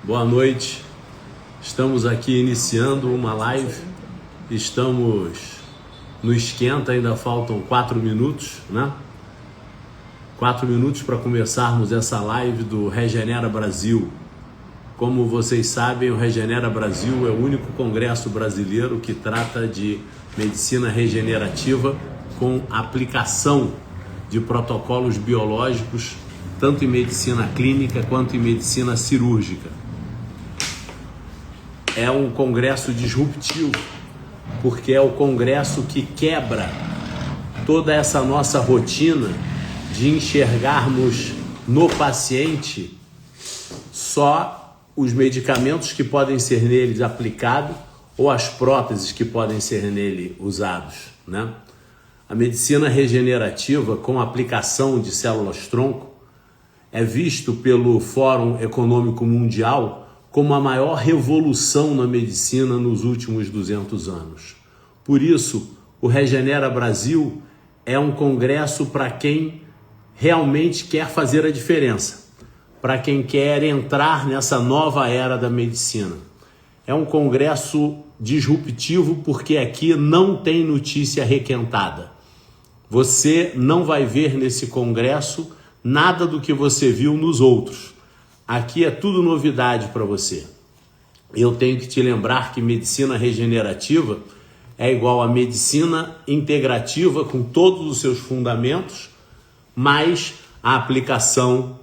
Boa noite. Estamos aqui iniciando uma live. Estamos no esquenta, ainda faltam 4 minutos, né? 4 minutos para começarmos essa live do Regenera Brasil. Como vocês sabem, o Regenera Brasil é o único congresso brasileiro que trata de medicina regenerativa com aplicação de protocolos biológicos, tanto em medicina clínica quanto em medicina cirúrgica. É um congresso disruptivo, porque é o congresso que quebra toda essa nossa rotina de enxergarmos no paciente só os medicamentos que podem ser neles aplicados ou as próteses que podem ser nele usados, né? A medicina regenerativa com aplicação de células-tronco é visto pelo Fórum Econômico Mundial como a maior revolução na medicina nos últimos 200 anos. Por isso, o Regenera Brasil é um congresso para quem realmente quer fazer a diferença, para quem quer entrar nessa nova era da medicina. É um congresso disruptivo porque aqui não tem notícia requentada. Você não vai ver nesse congresso nada do que você viu nos outros. Aqui é tudo novidade para você. Eu tenho que te lembrar que medicina regenerativa é igual a medicina integrativa com todos os seus fundamentos, mais a aplicação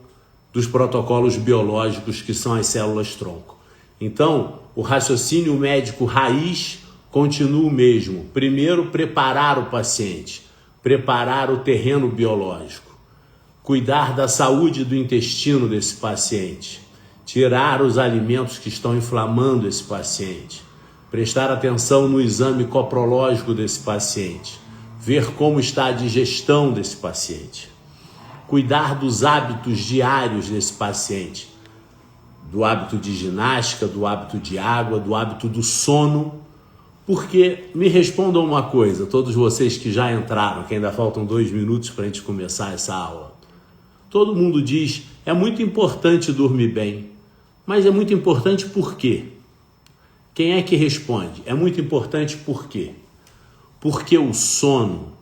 dos protocolos biológicos que são as células-tronco. Então, o raciocínio médico raiz continua o mesmo. Primeiro, preparar o paciente, preparar o terreno biológico, cuidar da saúde do intestino desse paciente, tirar os alimentos que estão inflamando esse paciente, prestar atenção no exame coprológico desse paciente, ver como está a digestão desse paciente, cuidar dos hábitos diários desse paciente, do hábito de ginástica, do hábito de água, do hábito do sono. Porque, me respondam uma coisa, todos vocês que já entraram, que ainda faltam 2 minutos para a gente começar essa aula. Todo mundo diz, é muito importante dormir bem, mas é muito importante por quê? Quem é que responde? É muito importante por quê? Porque o sono,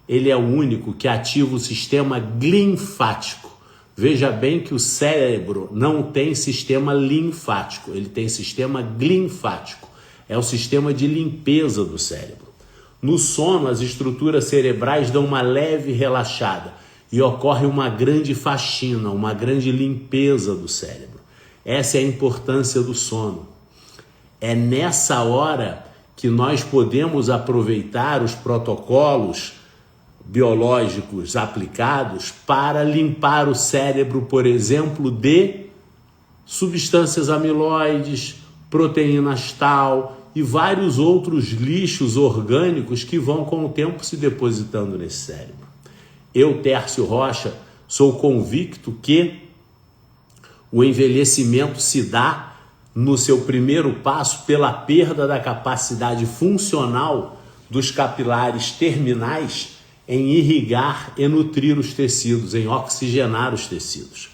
ele é o único que ativa o sistema linfático. Veja bem que o cérebro não tem sistema linfático, ele tem sistema linfático. É o sistema de limpeza do cérebro. No sono, as estruturas cerebrais dão uma leve relaxada e ocorre uma grande faxina, uma grande limpeza do cérebro. Essa é a importância do sono. É nessa hora que nós podemos aproveitar os protocolos biológicos aplicados para limpar o cérebro, por exemplo, de substâncias amiloides, proteínas tal e vários outros lixos orgânicos que vão com o tempo se depositando nesse cérebro. Eu, Tércio Rocha, sou convicto que o envelhecimento se dá no seu primeiro passo pela perda da capacidade funcional dos capilares terminais em irrigar e nutrir os tecidos, em oxigenar os tecidos.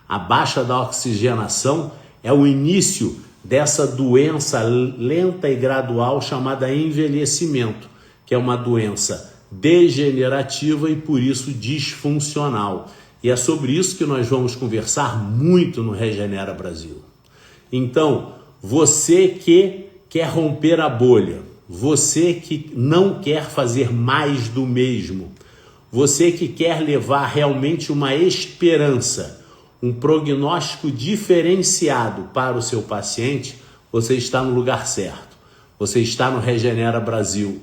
A baixa da oxigenação é o início dessa doença lenta e gradual chamada envelhecimento, que é uma doença degenerativa e por isso disfuncional. E é sobre isso que nós vamos conversar muito no Regenera Brasil. Então, você que quer romper a bolha, você que não quer fazer mais do mesmo, você que quer levar realmente uma esperança, um prognóstico diferenciado para o seu paciente, você está no lugar certo. Você está no Regenera Brasil.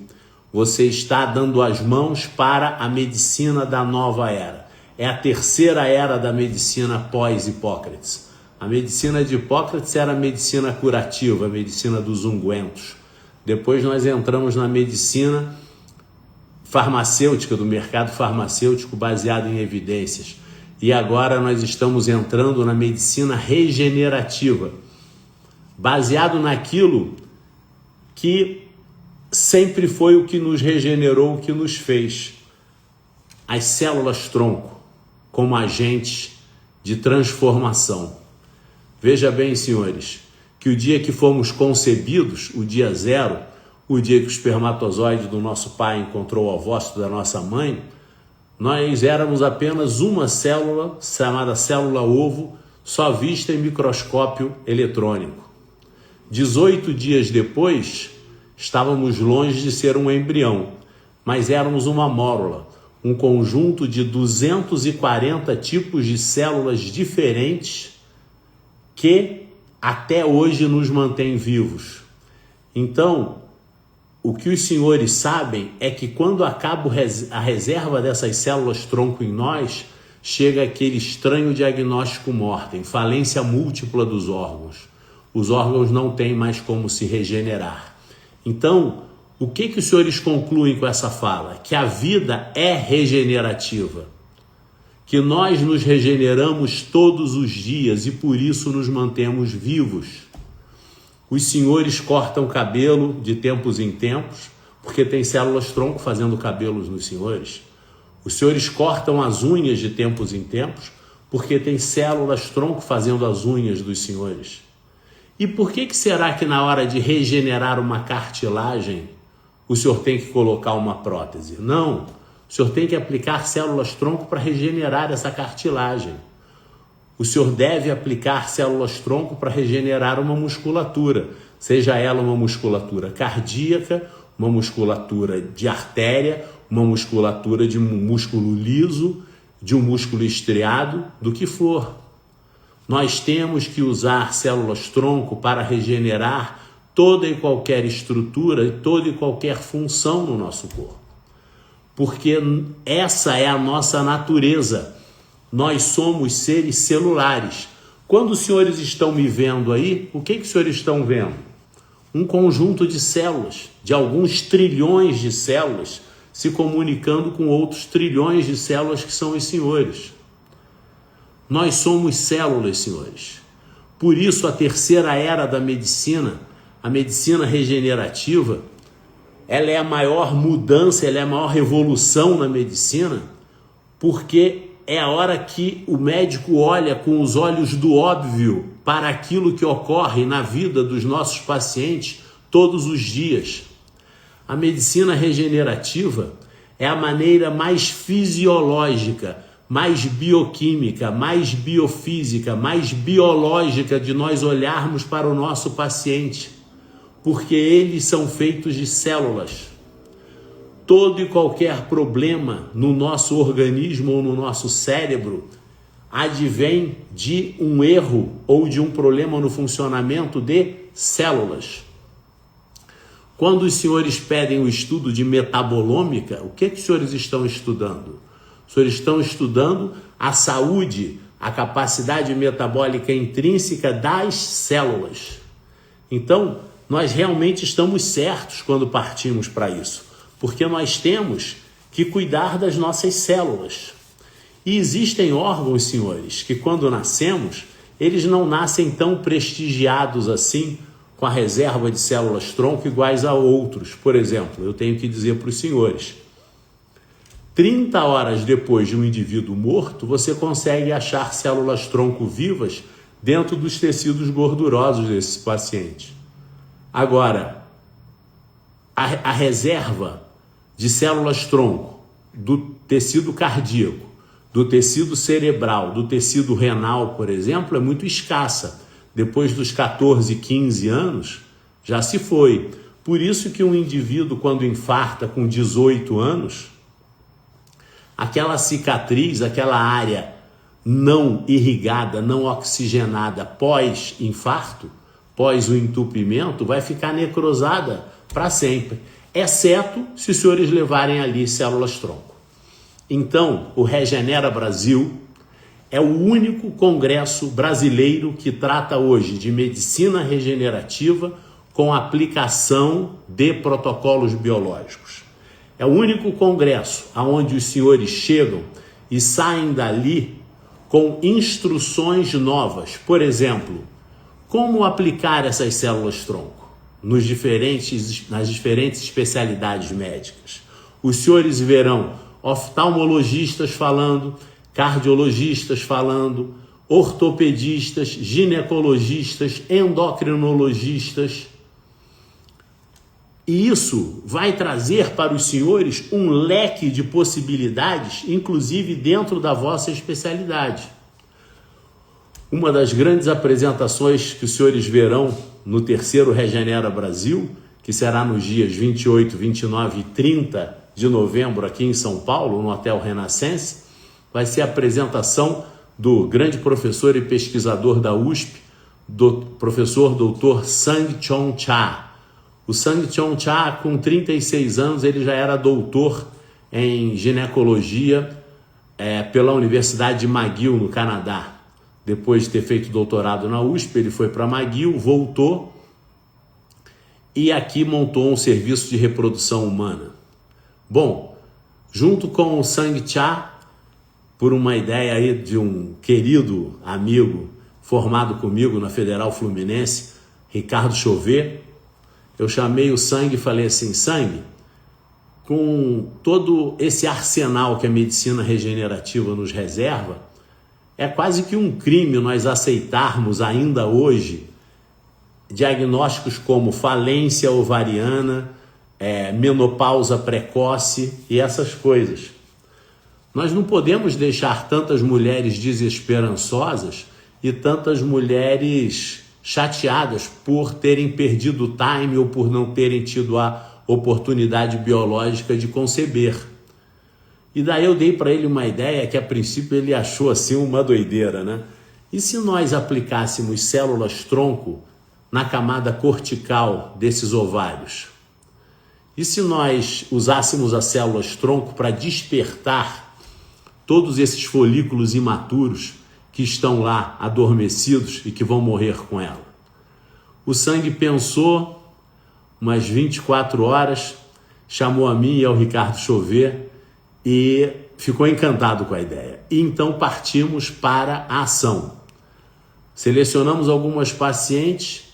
Você está dando as mãos para a medicina da nova era. É a terceira era da medicina pós-Hipócrates. A medicina de Hipócrates era a medicina curativa, a medicina dos ungüentos. Depois nós entramos na medicina farmacêutica, do mercado farmacêutico baseado em evidências. E agora nós estamos entrando na medicina regenerativa, baseado naquilo que sempre foi o que nos regenerou, o que nos fez. As células-tronco como agentes de transformação. Veja bem, senhores, que o dia que fomos concebidos, o dia zero, o dia que o espermatozoide do nosso pai encontrou o ovócito da nossa mãe, nós éramos apenas uma célula, chamada célula ovo, só vista em microscópio eletrônico. 18 dias depois, estávamos longe de ser um embrião, mas éramos uma mórula, um conjunto de 240 tipos de células diferentes que até hoje nos mantém vivos. Então, o que os senhores sabem é que quando acaba a reserva dessas células tronco em nós, chega aquele estranho diagnóstico mortem, falência múltipla dos órgãos. Os órgãos não têm mais como se regenerar. Então, o que os senhores concluem com essa fala? Que a vida é regenerativa, que nós nos regeneramos todos os dias e por isso nos mantemos vivos. Os senhores cortam cabelo de tempos em tempos, porque tem células tronco fazendo cabelos nos senhores. Os senhores cortam as unhas de tempos em tempos, porque tem células tronco fazendo as unhas dos senhores. E por que será que na hora de regenerar uma cartilagem, o senhor tem que colocar uma prótese? Não, o senhor tem que aplicar células tronco para regenerar essa cartilagem. O senhor deve aplicar células tronco para regenerar uma musculatura, seja ela uma musculatura cardíaca, uma musculatura de artéria, uma musculatura de um músculo liso, de um músculo estriado, do que for. Nós temos que usar células tronco para regenerar toda e qualquer estrutura e toda e qualquer função no nosso corpo. Porque essa é a nossa natureza. Nós somos seres celulares. Quando os senhores estão me vendo aí, o que os senhores estão vendo? Um conjunto de células, de alguns trilhões de células, se comunicando com outros trilhões de células que são os senhores. Nós somos células, senhores. Por isso, a terceira era da medicina, a medicina regenerativa, ela é a maior mudança, ela é a maior revolução na medicina, porque é a hora que o médico olha com os olhos do óbvio para aquilo que ocorre na vida dos nossos pacientes todos os dias. A medicina regenerativa é a maneira mais fisiológica, mais bioquímica, mais biofísica, mais biológica de nós olharmos para o nosso paciente, porque eles são feitos de células. Todo e qualquer problema no nosso organismo ou no nosso cérebro advém de um erro ou de um problema no funcionamento de células. Quando os senhores pedem o estudo de metabolômica, o que os senhores estão estudando? Os senhores estão estudando a saúde, a capacidade metabólica intrínseca das células. Então, nós realmente estamos certos quando partimos para isso, porque nós temos que cuidar das nossas células. E existem órgãos, senhores, que quando nascemos, eles não nascem tão prestigiados assim, com a reserva de células tronco iguais a outros. Por exemplo, eu tenho que dizer para os senhores, 30 horas depois de um indivíduo morto, você consegue achar células tronco vivas dentro dos tecidos gordurosos desse paciente. Agora, a reserva de células tronco do tecido cardíaco, do tecido cerebral, do tecido renal, por exemplo, é muito escassa. Depois dos 14, 15 anos, já se foi. Por isso que um indivíduo, quando infarta com 18 anos, aquela cicatriz, aquela área não irrigada, não oxigenada pós-infarto, pós o entupimento, vai ficar necrosada para sempre, exceto se os senhores levarem ali células tronco. Então, o Regenera Brasil é o único congresso brasileiro que trata hoje de medicina regenerativa com aplicação de protocolos biológicos. É o único congresso onde os senhores chegam e saem dali com instruções novas. Por exemplo, como aplicar essas células tronco nas diferentes especialidades médicas. Os senhores verão oftalmologistas falando, cardiologistas falando, ortopedistas, ginecologistas, endocrinologistas. E isso vai trazer para os senhores um leque de possibilidades, inclusive dentro da vossa especialidade. Uma das grandes apresentações que os senhores verão no terceiro Regenera Brasil, que será nos dias 28, 29 e 30 de novembro aqui em São Paulo, no Hotel Renascença, vai ser a apresentação do grande professor e pesquisador da USP, do professor Dr. Sang-Chon Cha. O Sang-Chon Cha, com 36 anos, ele já era doutor em ginecologia pela Universidade de McGill, no Canadá. Depois de ter feito doutorado na USP, ele foi para McGill, voltou e aqui montou um serviço de reprodução humana. Bom, junto com o Sang-Cha, por uma ideia aí de um querido amigo formado comigo na Federal Fluminense, Ricardo Chauvet, eu chamei o Sang e falei assim: Sang, com todo esse arsenal que a medicina regenerativa nos reserva, é quase que um crime nós aceitarmos ainda hoje diagnósticos como falência ovariana, menopausa precoce e essas coisas. Nós não podemos deixar tantas mulheres desesperançosas e tantas mulheres chateadas por terem perdido o time ou por não terem tido a oportunidade biológica de conceber. E daí eu dei para ele uma ideia que a princípio ele achou assim uma doideira, né? E se nós aplicássemos células-tronco na camada cortical desses ovários? E se nós usássemos as células-tronco para despertar todos esses folículos imaturos que estão lá adormecidos e que vão morrer com ela? O Sang pensou umas 24 horas, chamou a mim e ao Ricardo Chauvet e ficou encantado com a ideia. E então partimos para a ação. Selecionamos algumas pacientes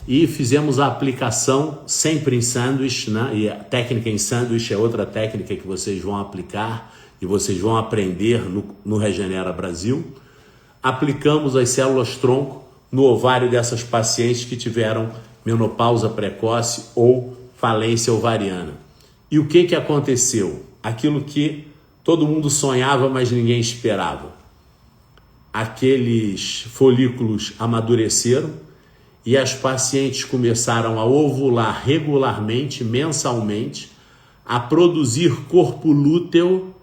e fizemos a aplicação sempre em sanduíche, né? E a técnica em sanduíche é outra técnica que vocês vão aplicar e vocês vão aprender no Regenera Brasil. Aplicamos as células-tronco no ovário dessas pacientes que tiveram menopausa precoce ou falência ovariana. E o que aconteceu? Aquilo que todo mundo sonhava, mas ninguém esperava. Aqueles folículos amadureceram e as pacientes começaram a ovular regularmente, mensalmente, a produzir corpo lúteo,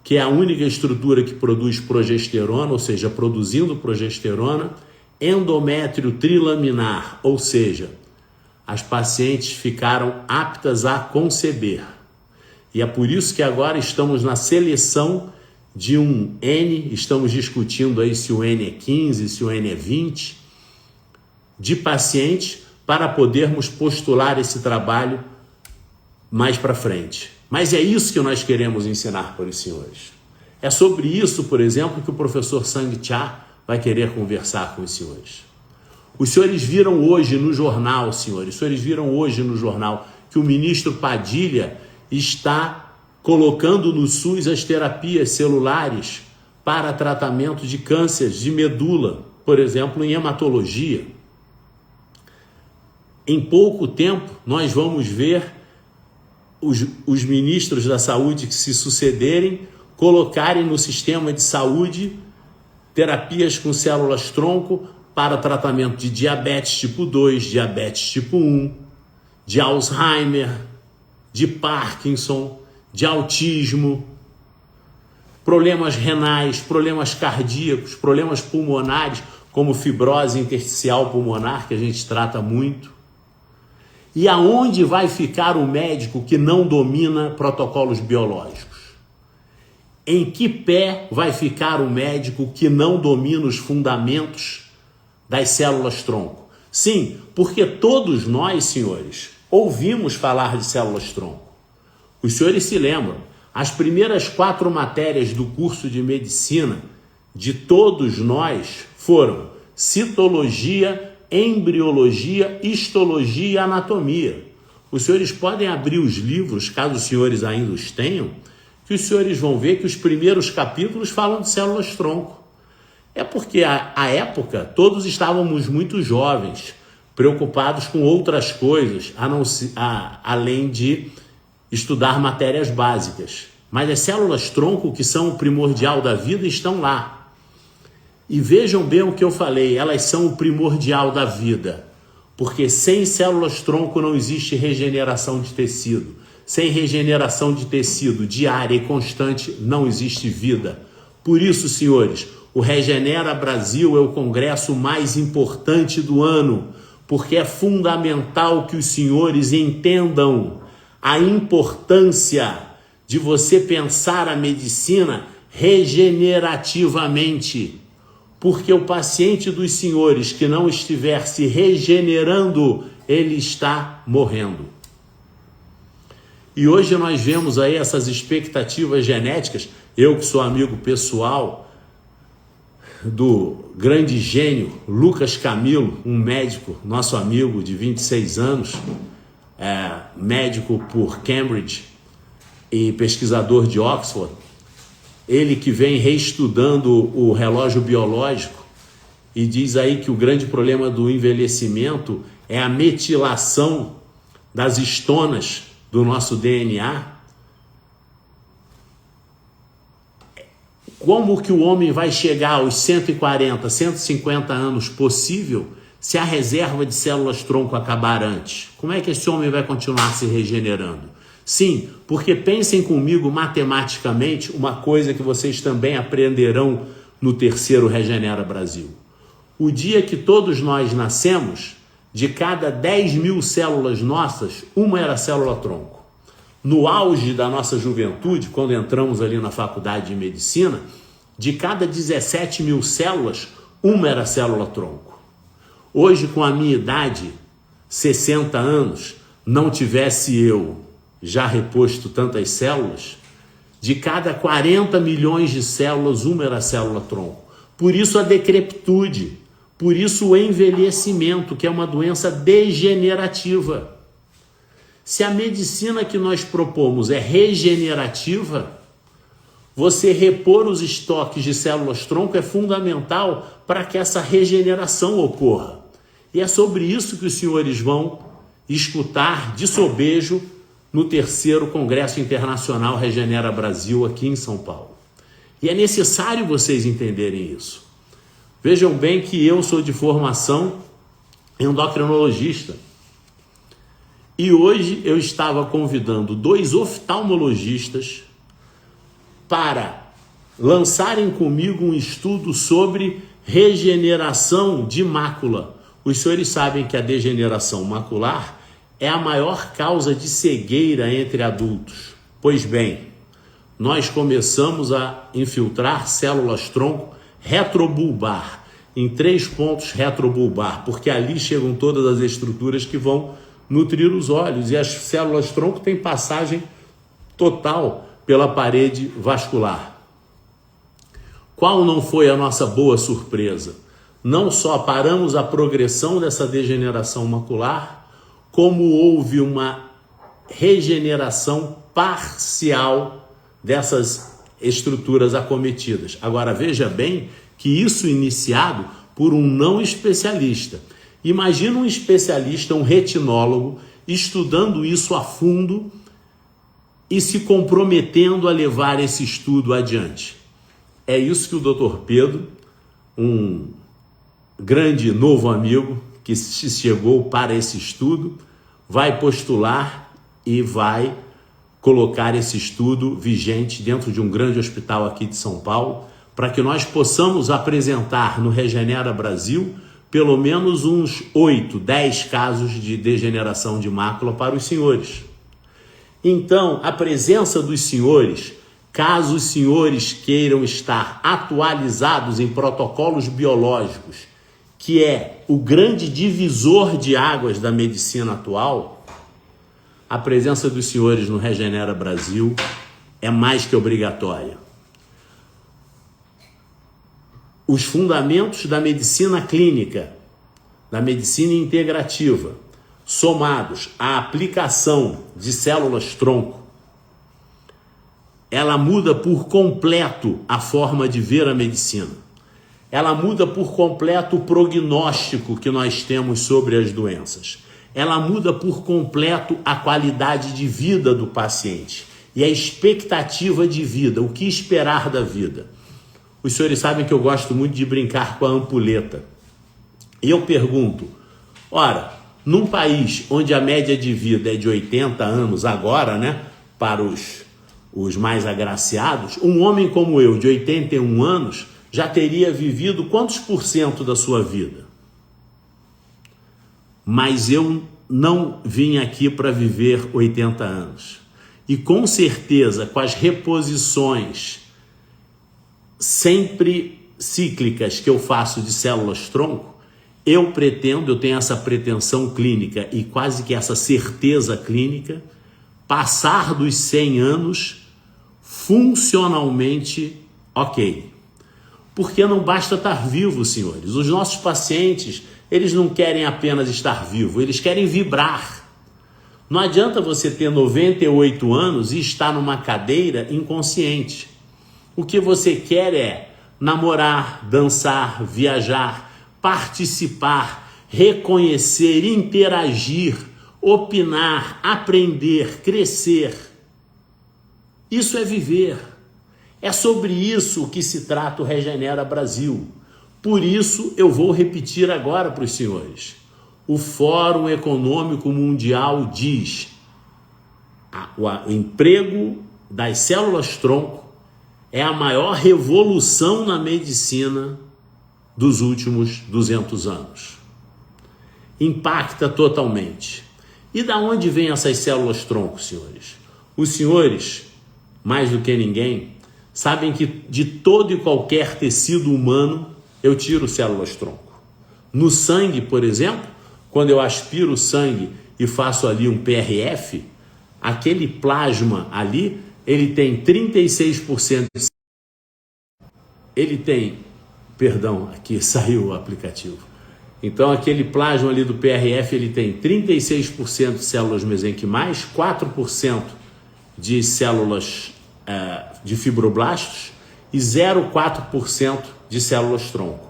que é a única estrutura que produz progesterona, ou seja, produzindo progesterona, endométrio trilaminar, ou seja, as pacientes ficaram aptas a conceber. E é por isso que agora estamos na seleção de um N, estamos discutindo aí se o N é 15, se o N é 20, de pacientes para podermos postular esse trabalho mais para frente. Mas é isso que nós queremos ensinar para os senhores. É sobre isso, por exemplo, que o professor Sang-Cha vai querer conversar com os senhores. Os senhores viram hoje no jornal, senhores, que o ministro Padilha está colocando no SUS as terapias celulares para tratamento de cânceres de medula, por exemplo, em hematologia. Em pouco tempo, nós vamos ver os ministros da saúde que se sucederem colocarem no sistema de saúde terapias com células-tronco para tratamento de diabetes tipo 2, diabetes tipo 1, de Alzheimer, de Parkinson, de autismo, problemas renais, problemas cardíacos, problemas pulmonares, como fibrose intersticial pulmonar, que a gente trata muito. E aonde vai ficar o médico que não domina protocolos biológicos? Em que pé vai ficar o médico que não domina os fundamentos das células-tronco? Sim, porque todos nós, senhores, ouvimos falar de células-tronco. Os senhores se lembram, as primeiras 4 matérias do curso de medicina de todos nós foram citologia, embriologia, histologia e anatomia. Os senhores podem abrir os livros, caso os senhores ainda os tenham, que os senhores vão ver que os primeiros capítulos falam de células-tronco. É porque à época todos estávamos muito jovens, preocupados com outras coisas, além de estudar matérias básicas. Mas as células-tronco, que são o primordial da vida, estão lá. E vejam bem o que eu falei, elas são o primordial da vida. Porque sem células-tronco não existe regeneração de tecido. Sem regeneração de tecido diária e constante não existe vida. Por isso, senhores, o Regenera Brasil é o congresso mais importante do ano, porque é fundamental que os senhores entendam a importância de você pensar a medicina regenerativamente. Porque o paciente dos senhores que não estiver se regenerando, ele está morrendo. E hoje nós vemos aí essas expectativas genéticas. Eu que sou amigo pessoal do grande gênio Lucas Camilo, um médico, nosso amigo de 26 anos, médico por Cambridge e pesquisador de Oxford, ele que vem reestudando o relógio biológico e diz aí que o grande problema do envelhecimento é a metilação das histonas do nosso DNA. Como que o homem vai chegar aos 140, 150 anos possível se a reserva de células-tronco acabar antes? Como é que esse homem vai continuar se regenerando? Sim, porque pensem comigo matematicamente uma coisa que vocês também aprenderão no terceiro Regenera Brasil. O dia que todos nós nascemos, de cada 10.000 células nossas, uma era célula-tronco. No auge da nossa juventude, quando entramos ali na faculdade de medicina, de cada 17.000 células, uma era célula-tronco. Hoje, com a minha idade, 60 anos, não tivesse eu já reposto tantas células, de cada 40 milhões de células, uma era célula-tronco. Por isso a decrepitude, por isso o envelhecimento, que é uma doença degenerativa. Se a medicina que nós propomos é regenerativa, você repor os estoques de células-tronco é fundamental para que essa regeneração ocorra. E é sobre isso que os senhores vão escutar de sobejo no terceiro Congresso Internacional Regenera Brasil aqui em São Paulo. E é necessário vocês entenderem isso. Vejam bem que eu sou de formação endocrinologista. E hoje eu estava convidando 2 oftalmologistas para lançarem comigo um estudo sobre regeneração de mácula. Os senhores sabem que a degeneração macular é a maior causa de cegueira entre adultos. Pois bem, nós começamos a infiltrar células-tronco retrobulbar, em 3 pontos retrobulbar, porque ali chegam todas as estruturas que vão nutrir os olhos, e as células-tronco têm passagem total pela parede vascular. Qual não foi a nossa boa surpresa? Não só paramos a progressão dessa degeneração macular, como houve uma regeneração parcial dessas estruturas acometidas. Agora veja bem que isso iniciado por um não especialista. Imagina um especialista, um retinólogo, estudando isso a fundo e se comprometendo a levar esse estudo adiante. É isso que o Dr. Pedro, um grande novo amigo que chegou para esse estudo, vai postular e vai colocar esse estudo vigente dentro de um grande hospital aqui de São Paulo, para que nós possamos apresentar no Regenera Brasil pelo menos uns 8, 10 casos de degeneração de mácula para os senhores. Então, a presença dos senhores, caso os senhores queiram estar atualizados em protocolos biológicos, que é o grande divisor de águas da medicina atual, a presença dos senhores no Regenera Brasil é mais que obrigatória. Os fundamentos da medicina clínica, da medicina integrativa, somados à aplicação de células-tronco, ela muda por completo a forma de ver a medicina. ela muda por completo o prognóstico que nós temos sobre as doenças. Ela muda por completo a qualidade de vida do paciente e a expectativa de vida, o que esperar da vida. Os senhores sabem que eu gosto muito de brincar com a ampulheta. E eu pergunto, ora, num país onde a média de vida é de 80 anos agora, né, para os mais agraciados, um homem como eu, de 81 anos, já teria vivido quantos por cento da sua vida? Mas eu não vim aqui para viver 80 anos. E com certeza, com as reposições sempre cíclicas que eu faço de células-tronco, eu tenho essa pretensão clínica e quase que essa certeza clínica, passar dos 100 anos funcionalmente ok. Porque não basta estar vivo, senhores. Os nossos pacientes, eles não querem apenas estar vivo, eles querem vibrar. Não adianta você ter 98 anos e estar numa cadeira inconsciente. O que você quer é namorar, dançar, viajar, participar, reconhecer, interagir, opinar, aprender, crescer. Isso é viver. É sobre isso que se trata o Regenera Brasil. Por isso eu vou repetir agora para os senhores. O Fórum Econômico Mundial diz: o emprego das células-tronco é a maior revolução na medicina dos últimos 200 anos. Impacta totalmente. E da onde vêm essas células-tronco, senhores? Os senhores, mais do que ninguém, sabem que de todo e qualquer tecido humano eu tiro células-tronco. No sangue, por exemplo, quando eu aspiro o sangue e faço ali um PRF, aquele plasma ali, ele tem 36%. Ele tem, perdão, aqui saiu o aplicativo. Então aquele plasma ali do PRF, ele tem 36% de células mesenquimais, 4% de células de fibroblastos e 0,4% de células-tronco.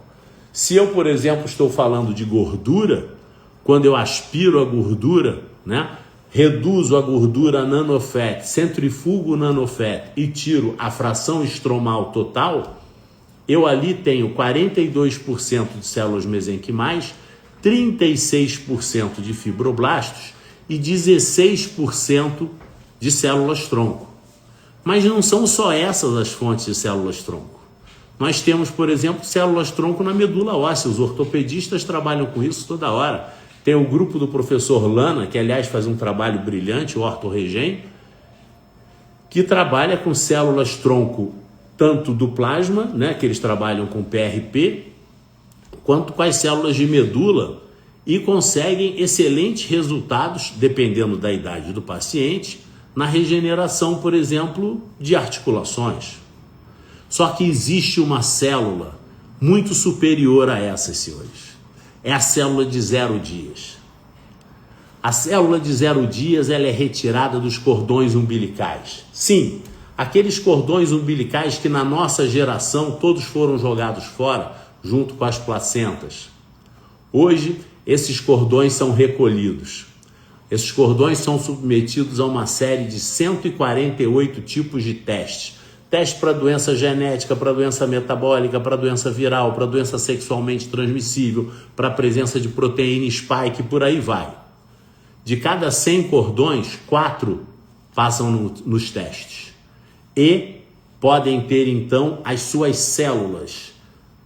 Se eu, por exemplo, estou falando de gordura, quando eu aspiro a gordura, né, reduzo a gordura nanofat, centrifugo nanofat e tiro a fração estromal total, eu ali tenho 42% de células mesenquimais, 36% de fibroblastos e 16% de células-tronco. Mas não são só essas as fontes de células-tronco. Nós temos, por exemplo, células-tronco na medula óssea. Os ortopedistas trabalham com isso toda hora. Tem o grupo do professor Lana, que aliás faz um trabalho brilhante, o OrtoRegen, que trabalha com células-tronco tanto do plasma, né, que eles trabalham com PRP, quanto com as células de medula e conseguem excelentes resultados, dependendo da idade do paciente, na regeneração, por exemplo, de articulações. Só que existe uma célula muito superior a essas, senhores. É a célula de 0 dias. A célula de 0 dias ela é retirada dos cordões umbilicais. Sim, aqueles cordões umbilicais que na nossa geração todos foram jogados fora, junto com as placentas. Hoje, esses cordões são recolhidos. Esses cordões são submetidos a uma série de 148 tipos de testes. Teste para doença genética, para doença metabólica, para doença viral, para doença sexualmente transmissível, para a presença de proteína spike, por aí vai. De cada 100 cordões, 4 passam nos testes. E podem ter, então, as suas células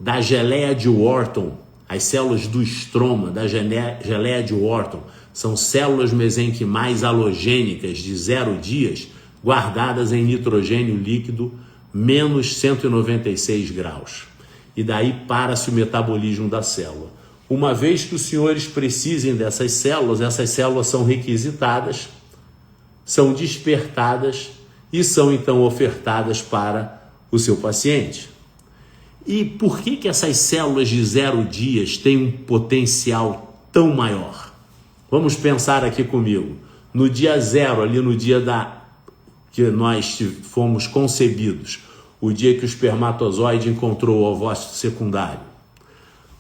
da geleia de Wharton, as células do estroma da geleia de Wharton, são células mesenquimais halogênicas de 0 dias, guardadas em nitrogênio líquido menos 196 graus. E daí para-se o metabolismo da célula. Uma vez que os senhores precisem dessas células, essas células são requisitadas, são despertadas e são então ofertadas para o seu paciente. E por que essas células de 0 dias têm um potencial tão maior? Vamos pensar aqui comigo. No dia 0, ali no dia que nós fomos concebidos, o dia que o espermatozoide encontrou o ovócito secundário.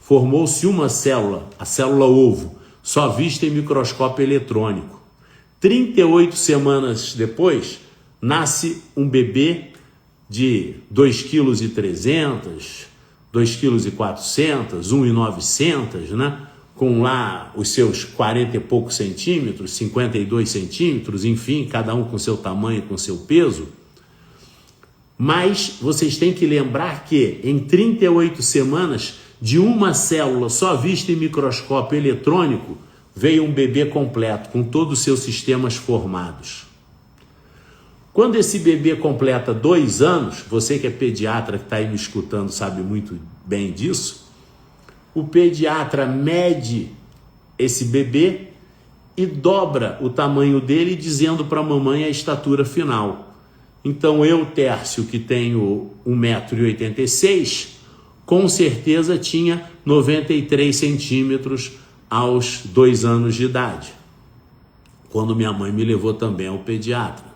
Formou-se uma célula, a célula ovo, só vista em microscópio eletrônico. 38 semanas depois, nasce um bebê de 2,3 kg, 2,4 kg, 1,900 kg, né? Com lá os seus 40 e poucos centímetros, 52 centímetros, enfim, cada um com seu tamanho, com seu peso. Mas vocês têm que lembrar que em 38 semanas, de uma célula só vista em microscópio eletrônico, veio um bebê completo, com todos os seus sistemas formados. Quando esse bebê completa 2 anos, você que é pediatra que está aí me escutando sabe muito bem disso, o pediatra mede esse bebê e dobra o tamanho dele, dizendo para a mamãe a estatura final. Então eu, Tércio, que tenho 1,86 m, com certeza tinha 93 centímetros aos 2 anos de idade, quando minha mãe me levou também ao pediatra.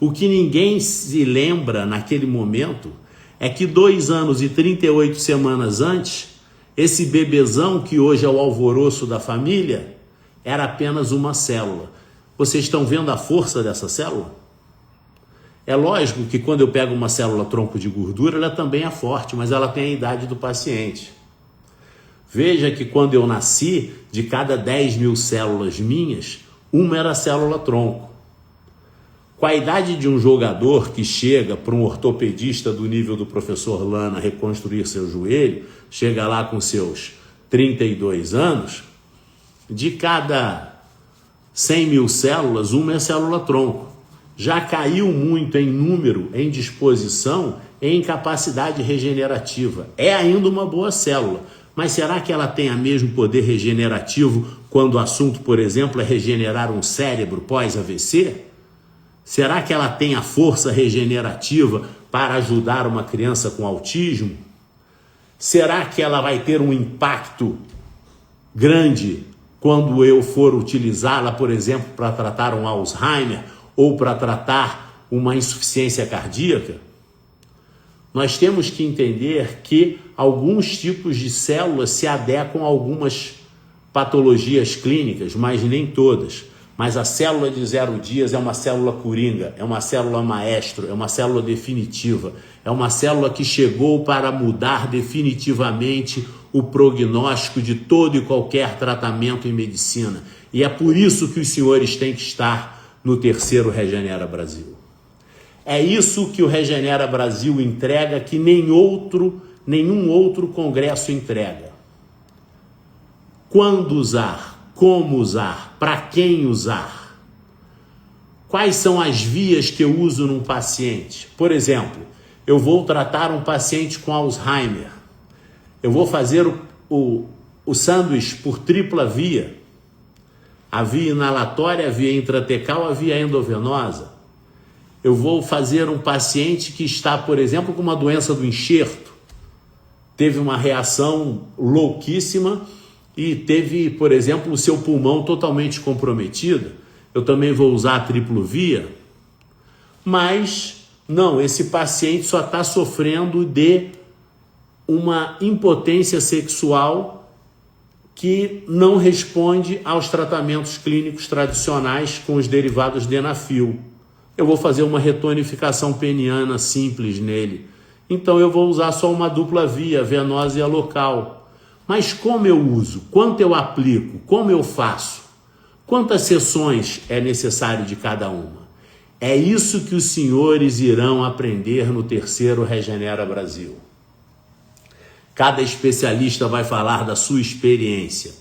O que ninguém se lembra naquele momento é que 2 anos e 38 semanas antes, esse bebezão que hoje é o alvoroço da família, era apenas uma célula. Vocês estão vendo a força dessa célula? É lógico que quando eu pego uma célula tronco de gordura, ela também é forte, mas ela tem a idade do paciente. Veja que quando eu nasci, de cada 10 mil células minhas, uma era célula tronco. Com a idade de um jogador que chega para um ortopedista do nível do professor Lana reconstruir seu joelho, chega lá com seus 32 anos, de cada 100 mil células, uma é célula tronco. Já caiu muito em número, em disposição, em capacidade regenerativa. É ainda uma boa célula, mas será que ela tem o mesmo poder regenerativo quando o assunto, por exemplo, é regenerar um cérebro pós-AVC? Será que ela tem a força regenerativa para ajudar uma criança com autismo? Será que ela vai ter um impacto grande quando eu for utilizá-la, por exemplo, para tratar um Alzheimer ou para tratar uma insuficiência cardíaca? Nós temos que entender que alguns tipos de células se adequam a algumas patologias clínicas, mas nem todas. Mas a célula de 0 dias é uma célula coringa, é uma célula maestro, é uma célula definitiva, é uma célula que chegou para mudar definitivamente o prognóstico de todo e qualquer tratamento em medicina. E é por isso que os senhores têm que estar no terceiro Regenera Brasil. É isso que o Regenera Brasil entrega que nenhum outro congresso entrega. Quando usar? Como usar? Para quem usar? Quais são as vias que eu uso num paciente? Por exemplo, eu vou tratar um paciente com Alzheimer. Eu vou fazer o sanduíche por tripla via. A via inalatória, a via intratecal, a via endovenosa. Eu vou fazer um paciente que está, por exemplo, com uma doença do enxerto. Teve uma reação louquíssima e teve, por exemplo, o seu pulmão totalmente comprometido. Eu também vou usar a triplo via. Mas, não, esse paciente só está sofrendo de uma impotência sexual que não responde aos tratamentos clínicos tradicionais com os derivados de Enafil. Eu vou fazer uma retonificação peniana simples nele. Então eu vou usar só uma dupla via, venosa e a local. Mas como eu uso? Quanto eu aplico? Como eu faço? Quantas sessões é necessário de cada uma? É isso que os senhores irão aprender no terceiro Regenera Brasil. Cada especialista vai falar da sua experiência.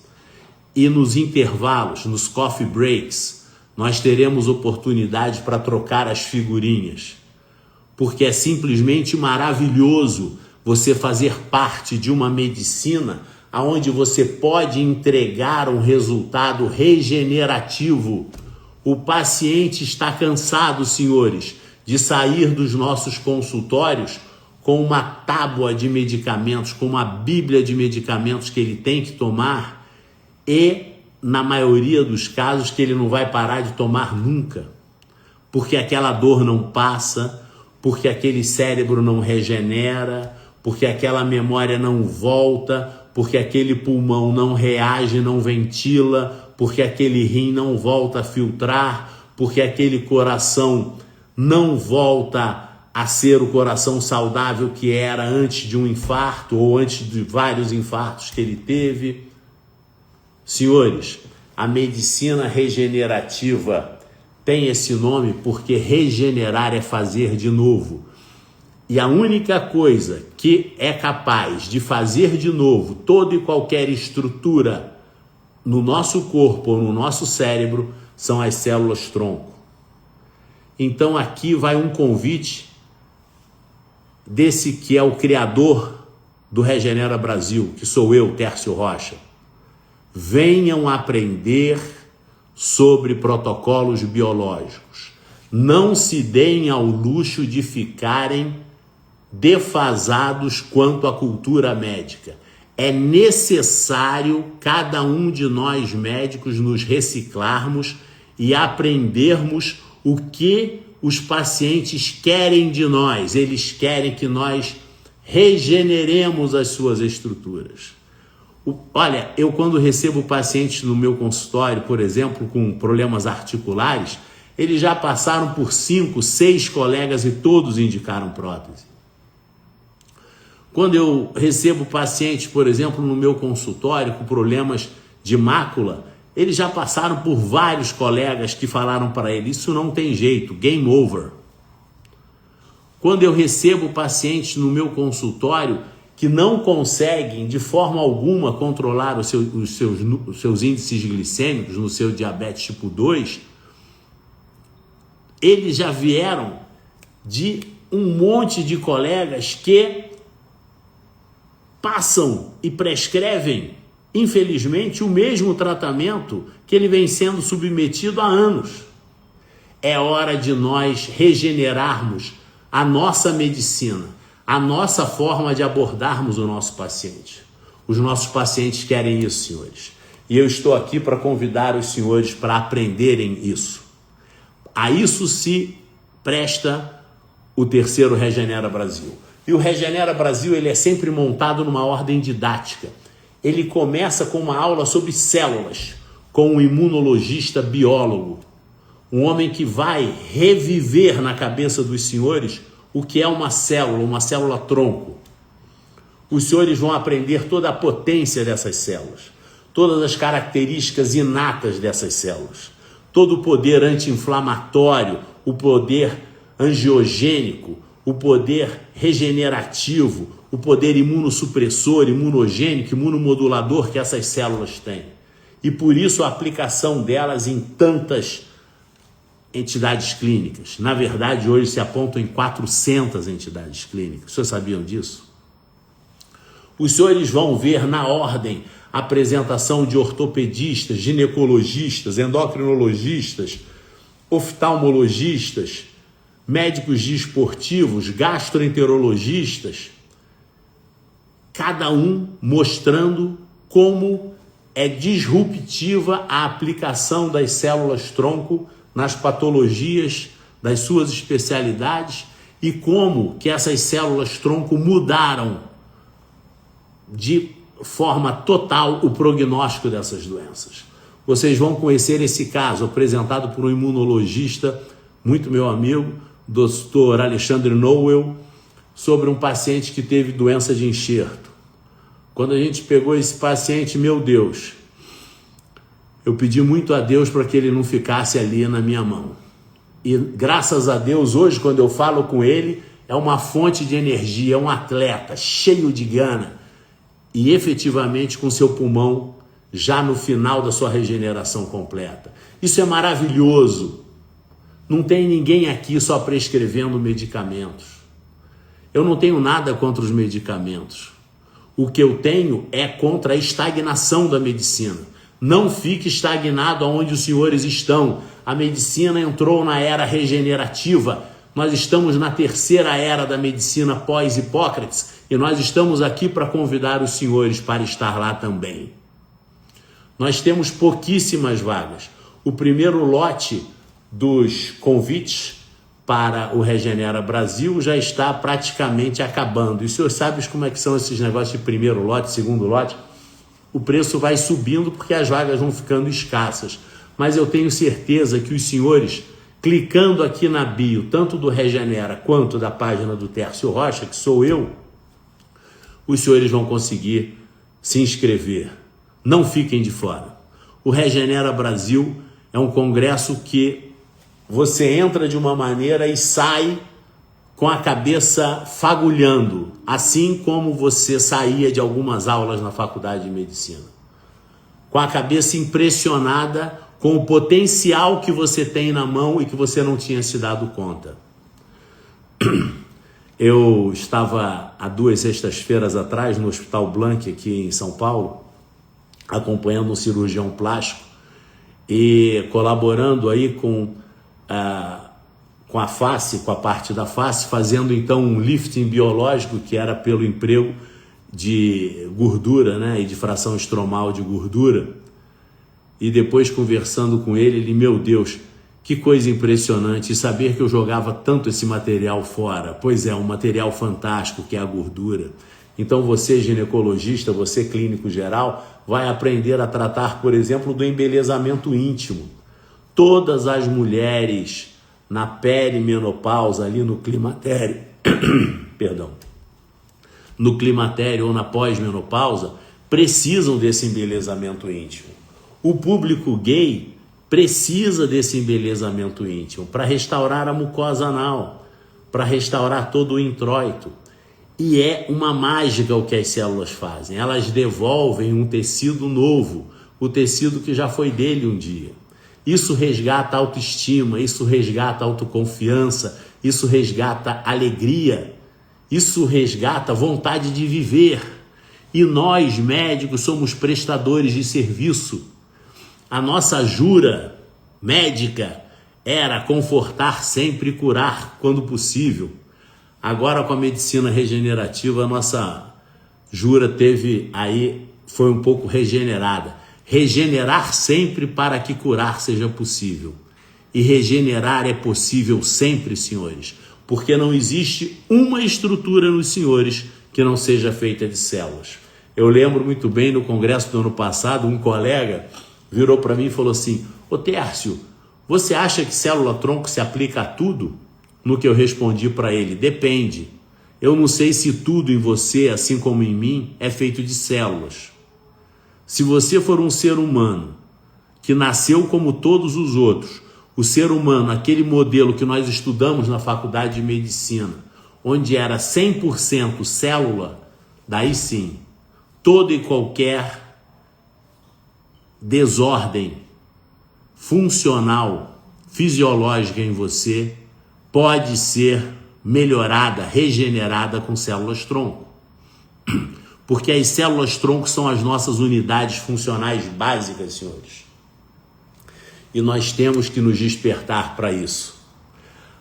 E nos intervalos, nos coffee breaks, nós teremos oportunidade para trocar as figurinhas. Porque é simplesmente maravilhoso você fazer parte de uma medicina onde você pode entregar um resultado regenerativo. O paciente está cansado, senhores, de sair dos nossos consultórios com uma tábua de medicamentos, com uma bíblia de medicamentos que ele tem que tomar e, na maioria dos casos, que ele não vai parar de tomar nunca, porque aquela dor não passa, porque aquele cérebro não regenera, porque aquela memória não volta, porque aquele pulmão não reage, não ventila, porque aquele rim não volta a filtrar, porque aquele coração não volta a ser o coração saudável que era antes de um infarto ou antes de vários infartos que ele teve. Senhores, a medicina regenerativa tem esse nome porque regenerar é fazer de novo. E a única coisa que é capaz de fazer de novo toda e qualquer estrutura no nosso corpo ou no nosso cérebro são as células tronco. Então aqui vai um convite desse que é o criador do Regenera Brasil, que sou eu, Tércio Rocha. Venham aprender sobre protocolos biológicos. Não se deem ao luxo de ficarem defasados quanto à cultura médica. É necessário cada um de nós médicos nos reciclarmos e aprendermos o que os pacientes querem de nós. Eles querem que nós regeneremos as suas estruturas. Olha, eu quando recebo pacientes no meu consultório, por exemplo, com problemas articulares, eles já passaram por 5, 6 colegas e todos indicaram prótese. Quando eu recebo pacientes, por exemplo, no meu consultório com problemas de mácula, eles já passaram por vários colegas que falaram para ele, isso não tem jeito, game over. Quando eu recebo pacientes no meu consultório que não conseguem de forma alguma controlar os seus índices glicêmicos no seu diabetes tipo 2, eles já vieram de um monte de colegas que passam e prescrevem, infelizmente, o mesmo tratamento que ele vem sendo submetido há anos. É hora de nós regenerarmos a nossa medicina, a nossa forma de abordarmos o nosso paciente. Os nossos pacientes querem isso, senhores. E eu estou aqui para convidar os senhores para aprenderem isso. A isso se presta o terceiro Regenera Brasil. E o Regenera Brasil ele é sempre montado numa ordem didática. Ele começa com uma aula sobre células, com um imunologista biólogo, um homem que vai reviver na cabeça dos senhores o que é uma célula tronco. Os senhores vão aprender toda a potência dessas células, todas as características inatas dessas células, todo o poder anti-inflamatório, o poder angiogênico, o poder regenerativo, o poder imunossupressor, imunogênico, imunomodulador que essas células têm. E por isso a aplicação delas em tantas entidades clínicas. Na verdade, hoje se apontam em 400 entidades clínicas. Os senhores sabiam disso? Os senhores vão ver na ordem a apresentação de ortopedistas, ginecologistas, endocrinologistas, oftalmologistas, médicos desportivos, gastroenterologistas, cada um mostrando como é disruptiva a aplicação das células tronco nas patologias das suas especialidades e como que essas células tronco mudaram de forma total o prognóstico dessas doenças. Vocês vão conhecer esse caso apresentado por um imunologista, muito meu amigo, Dr. Alexandre Nowell, sobre um paciente que teve doença de enxerto. Quando a gente pegou esse paciente, meu Deus, eu pedi muito a Deus para que ele não ficasse ali na minha mão. E graças a Deus, hoje, quando eu falo com ele, é uma fonte de energia, é um atleta cheio de gana e efetivamente com seu pulmão já no final da sua regeneração completa. Isso é maravilhoso. Não tem ninguém aqui só prescrevendo medicamentos. Eu não tenho nada contra os medicamentos. O que eu tenho é contra a estagnação da medicina. Não fique estagnado onde os senhores estão. A medicina entrou na era regenerativa. Nós estamos na terceira era da medicina pós-Hipócrates e nós estamos aqui para convidar os senhores para estar lá também. Nós temos pouquíssimas vagas. O primeiro lote dos convites para o Regenera Brasil já está praticamente acabando. E o senhor sabe como é que são esses negócios de primeiro lote, segundo lote? O preço vai subindo porque as vagas vão ficando escassas. Mas eu tenho certeza que os senhores, clicando aqui na bio, tanto do Regenera quanto da página do Tércio Rocha, que sou eu, os senhores vão conseguir se inscrever. Não fiquem de fora. O Regenera Brasil é um congresso que você entra de uma maneira e sai com a cabeça fagulhando, assim como você saía de algumas aulas na faculdade de medicina. Com a cabeça impressionada com o potencial que você tem na mão e que você não tinha se dado conta. Eu estava há 2 sextas-feiras atrás no Hospital Blanc aqui em São Paulo, acompanhando um cirurgião plástico e colaborando aí com a face, com a parte da face, fazendo então um lifting biológico que era pelo emprego de gordura, né, e de fração estromal de gordura. E depois conversando com ele, meu Deus, que coisa impressionante, e saber que eu jogava tanto esse material fora. Pois é, um material fantástico que é a gordura. Então você, ginecologista, você clínico geral, vai aprender a tratar, por exemplo, do embelezamento íntimo. Todas as mulheres na perimenopausa, ali no climatério, perdão, no climatério ou na pós-menopausa, precisam desse embelezamento íntimo. O público gay precisa desse embelezamento íntimo para restaurar a mucosa anal, para restaurar todo o introito. E é uma mágica o que as células fazem. Elas devolvem um tecido novo, o tecido que já foi dele um dia. Isso resgata a autoestima, isso resgata a autoconfiança, isso resgata alegria, isso resgata a vontade de viver. E nós, médicos, somos prestadores de serviço. A nossa jura médica era confortar sempre e curar quando possível. Agora, com a medicina regenerativa, a nossa jura foi um pouco regenerada. Regenerar sempre para que curar seja possível. E regenerar é possível sempre, senhores, porque não existe uma estrutura nos senhores que não seja feita de células. Eu lembro muito bem, no congresso do ano passado, um colega virou para mim e falou assim: ô Tércio, você acha que célula-tronco se aplica a tudo? No que eu respondi para ele: depende. Eu não sei se tudo em você, assim como em mim, é feito de células. Se você for um ser humano que nasceu como todos os outros, o ser humano, aquele modelo que nós estudamos na faculdade de medicina, onde era 100% célula, daí sim, toda e qualquer desordem funcional, fisiológica em você, pode ser melhorada, regenerada com células-tronco. Porque as células-tronco são as nossas unidades funcionais básicas, senhores. E nós temos que nos despertar para isso.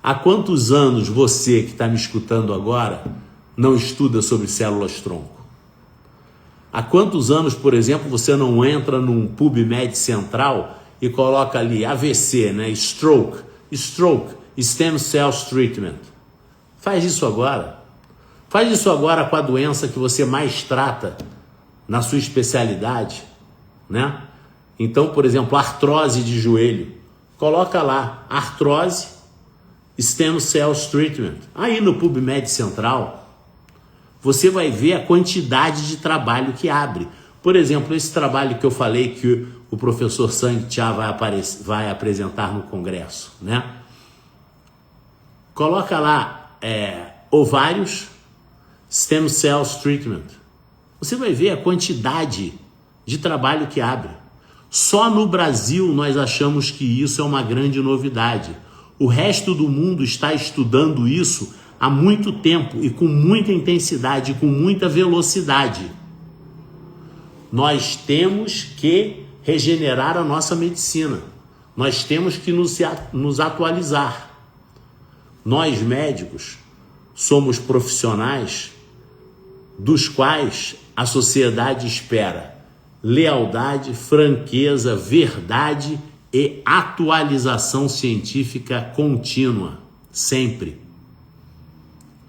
Há quantos anos você que está me escutando agora não estuda sobre células-tronco? Há quantos anos, por exemplo, você não entra num PubMed central e coloca ali AVC, né? Stroke, Stem Cells Treatment. Faz isso agora. Faz isso agora com a doença que você mais trata na sua especialidade, né? Então, por exemplo, artrose de joelho. Coloca lá, artrose, Stem Cells Treatment. Aí no PubMed Central, você vai ver a quantidade de trabalho que abre. Por exemplo, esse trabalho que eu falei que o professor Sang Chia vai apresentar no congresso, né? Coloca lá ovários, Stem Cells Treatment. Você vai ver a quantidade de trabalho que abre. Só no Brasil nós achamos que isso é uma grande novidade. O resto do mundo está estudando isso há muito tempo e com muita intensidade, com muita velocidade. Nós temos que regenerar a nossa medicina. Nós temos que nos atualizar. Nós, médicos, somos profissionais dos quais a sociedade espera lealdade, franqueza, verdade e atualização científica contínua, sempre.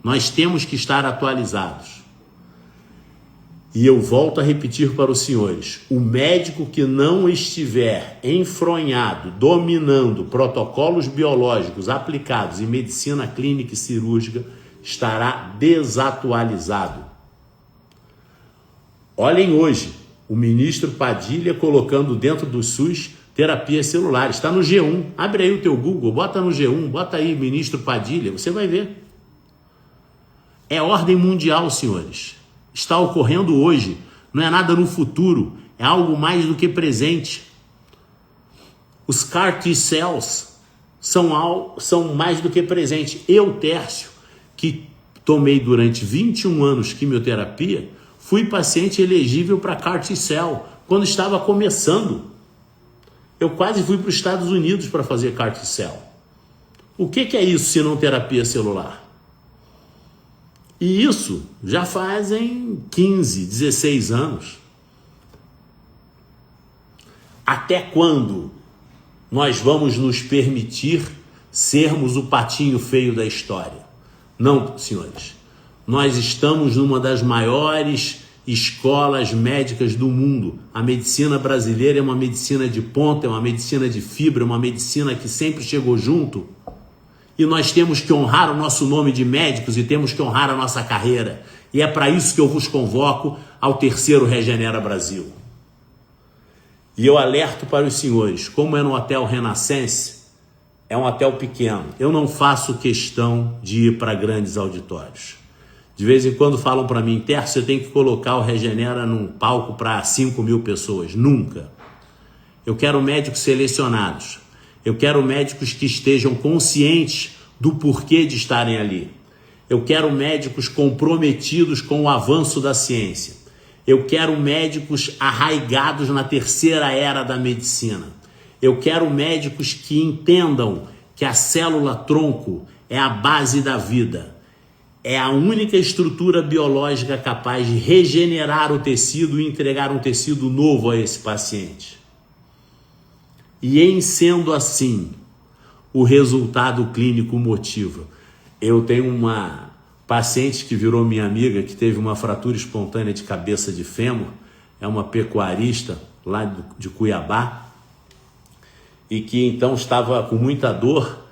Nós temos que estar atualizados. E eu volto a repetir para os senhores, o médico que não estiver enfronhado, dominando protocolos biológicos aplicados em medicina clínica e cirúrgica, estará desatualizado. Olhem hoje, o ministro Padilha colocando dentro do SUS terapia celular. Está no G1. Abre aí o teu Google, bota no G1, bota aí ministro Padilha, você vai ver. É ordem mundial, senhores. Está ocorrendo hoje. Não é nada no futuro. É algo mais do que presente. Os CAR T-cells são mais do que presente. Eu, Tércio, que tomei durante 21 anos quimioterapia, fui paciente elegível para CAR T-cell quando estava começando. Eu quase fui para os Estados Unidos para fazer CAR T-cell. O que é isso se não terapia celular? E isso já fazem 15, 16 anos. Até quando nós vamos nos permitir sermos o patinho feio da história? Não, senhores. Nós estamos numa das maiores escolas médicas do mundo. A medicina brasileira é uma medicina de ponta, é uma medicina de fibra, é uma medicina que sempre chegou junto. E nós temos que honrar o nosso nome de médicos e temos que honrar a nossa carreira. E é para isso que eu vos convoco ao 3º Regenera Brasil. E eu alerto para os senhores, como é no Hotel Renascense, é um hotel pequeno. Eu não faço questão de ir para grandes auditórios. De vez em quando falam para mim, Tércio, você tem que colocar o Regenera num palco para 5.000 pessoas. Nunca. Eu quero médicos selecionados. Eu quero médicos que estejam conscientes do porquê de estarem ali. Eu quero médicos comprometidos com o avanço da ciência. Eu quero médicos arraigados na 3ª era da medicina. Eu quero médicos que entendam que a célula-tronco é a base da vida. É a única estrutura biológica capaz de regenerar o tecido e entregar um tecido novo a esse paciente. E em sendo assim, o resultado clínico motiva. Eu tenho uma paciente que virou minha amiga, que teve uma fratura espontânea de cabeça de fêmur, é uma pecuarista lá de Cuiabá, e que então estava com muita dor